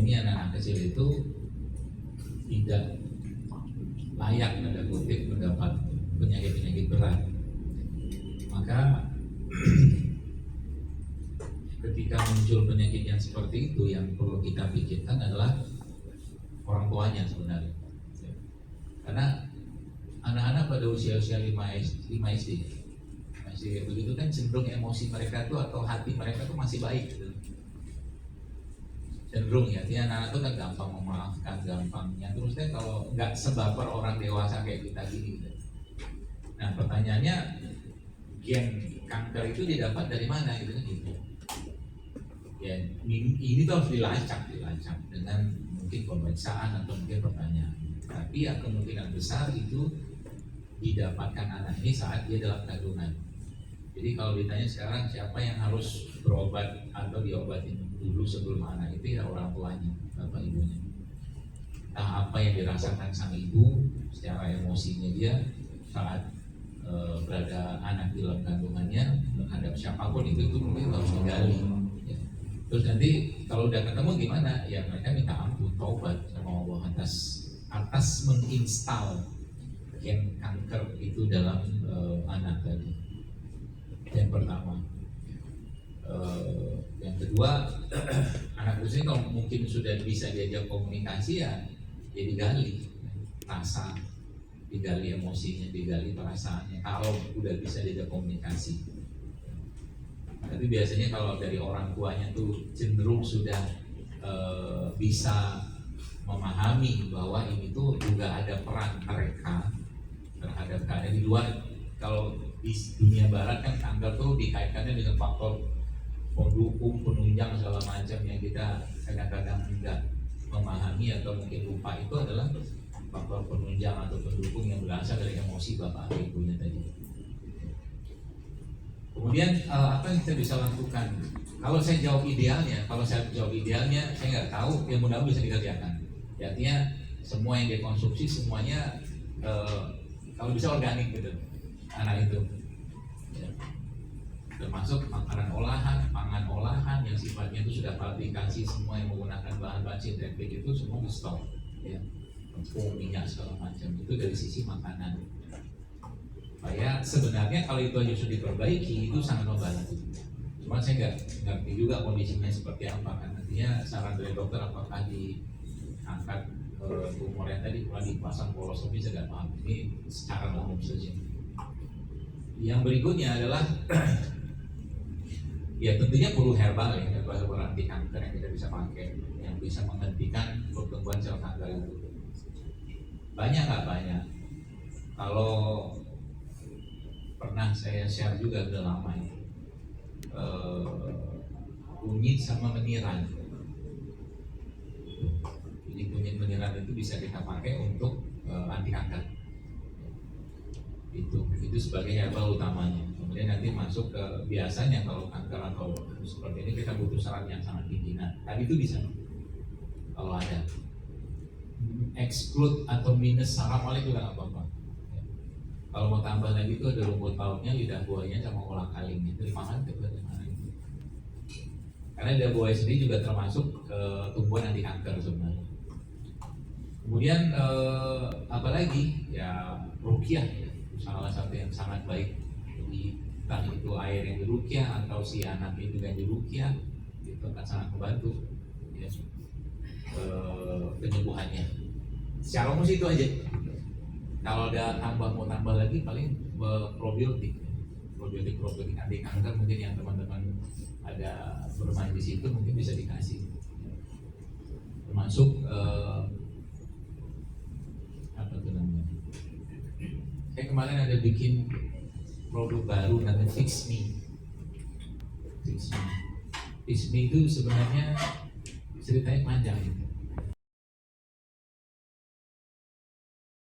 ini anak-anak kecil itu tidak layak pada kutip mendapat penyakit-penyakit berat. Maka ketika muncul penyakit yang seperti itu, yang perlu kita pikirkan adalah orang tuanya sebenarnya. Karena anak-anak pada usia-usia 5 SD begitu kan cenderung emosi mereka tuh atau hati mereka tuh masih baik gitu. Cenderung ya, dia anak-anak tuh kan gampang memaafkan, gampangnya terusnya kalau nggak sebaper orang dewasa kayak kita gini gitu. Nah pertanyaannya, gen kanker itu didapat dari mana gitu kan gitu. Ya ini tuh harus dilacak dengan mungkin pemeriksaan atau mungkin pertanyaan. Tapi ya kemungkinan besar itu didapatkan anak ini saat dia dalam kandungan. Jadi kalau ditanya sekarang siapa yang harus berobat atau diobatin dulu sebelum anak itu, ya orang tuanya, bapak ibunya. Entah apa yang dirasakan sang ibu secara emosinya dia saat berada anak di dalam kandungannya terhadap siapapun itu mungkin harus digali. Ya. Terus nanti kalau udah ketemu gimana? Ya mereka minta ampun, taubat sama Allah atas menginstal gen kanker itu dalam anak tadi. Yang pertama. Yang kedua, anak usia kalau mungkin sudah bisa diajak komunikasi ya digali rasa, digali emosinya, digali perasaannya. Kalau udah bisa diajak komunikasi. Tapi biasanya kalau dari orang tuanya tuh cenderung sudah bisa memahami bahwa ini tuh juga ada peran mereka terhadap keadaan di luar. Kalau di dunia barat kan kanker tuh dikaitkannya dengan faktor pendukung, penunjang segala macam yang kita kadang-kadang enggak memahami atau mungkin lupa. Itu adalah faktor penunjang atau pendukung yang berasal dari emosi bapak atau ibunya tadi. Kemudian apa yang kita bisa lakukan? Kalau saya jawab idealnya, saya nggak tahu, yang mudah-mudahan bisa dikerjakan. Ya, artinya semua yang dikonsumsi semuanya kalau bisa organik gitu, anak itu. Ya. Termasuk makanan olahan, pangan olahan yang sifatnya itu sudah pabrikasi, semua yang menggunakan bahan-bahan sintetik itu semua di stop. Ya. Tepung, minyak segala macam itu dari sisi makanan. Supaya sebenarnya kalau itu aja sudah diperbaiki itu sangat membantu. Cuma saya nggak ngerti juga kondisinya seperti apa kan. Nantinya saran dari dokter apakah diangkat tumor yang tadi pernah dipasang kolostomi, saya nggak paham. Ini secara umum saja. Yang berikutnya adalah ya tentunya perlu herbal anti kanker yang kita bisa pakai, yang bisa menghentikan pertumbuhan sel kanker itu. Banyak nggak banyak. Kalau pernah saya share juga udah lama ini, kunyit sama meniran. Jadi kunyit meniran itu bisa kita pakai untuk anti kanker. Itu sebagai herbal utamanya. Kemudian nanti masuk ke biasanya kalau kanker atau seperti ini kita butuh serat yang sangat tinggi. Nah, tadi itu bisa kalau ada exclude atau minus saraf oleh juga nggak apa-apa. Kalau mau tambah lagi itu ada rumput lautnya, lidah buaya sama ulang kaling itu dimakan juga. Karena lidah buaya sendiri juga termasuk tumbuhan anti kanker sebenarnya. Kemudian apalagi ya ruqyah, salah satu yang sangat baik. Jadi entah itu air yang diruqyah atau si anak itu yang diruqyah itu akan sangat membantu ya, penyembuhannya. Secara umum sih itu aja. Kalau ada mau tambah lagi paling probiotik anti kanker mungkin yang teman-teman ada bermain di situ mungkin bisa dikasih. Termasuk apa tuh namanya? Saya kemarin ada bikin produk baru namanya Fix Me itu sebenarnya ceritanya panjang gitu.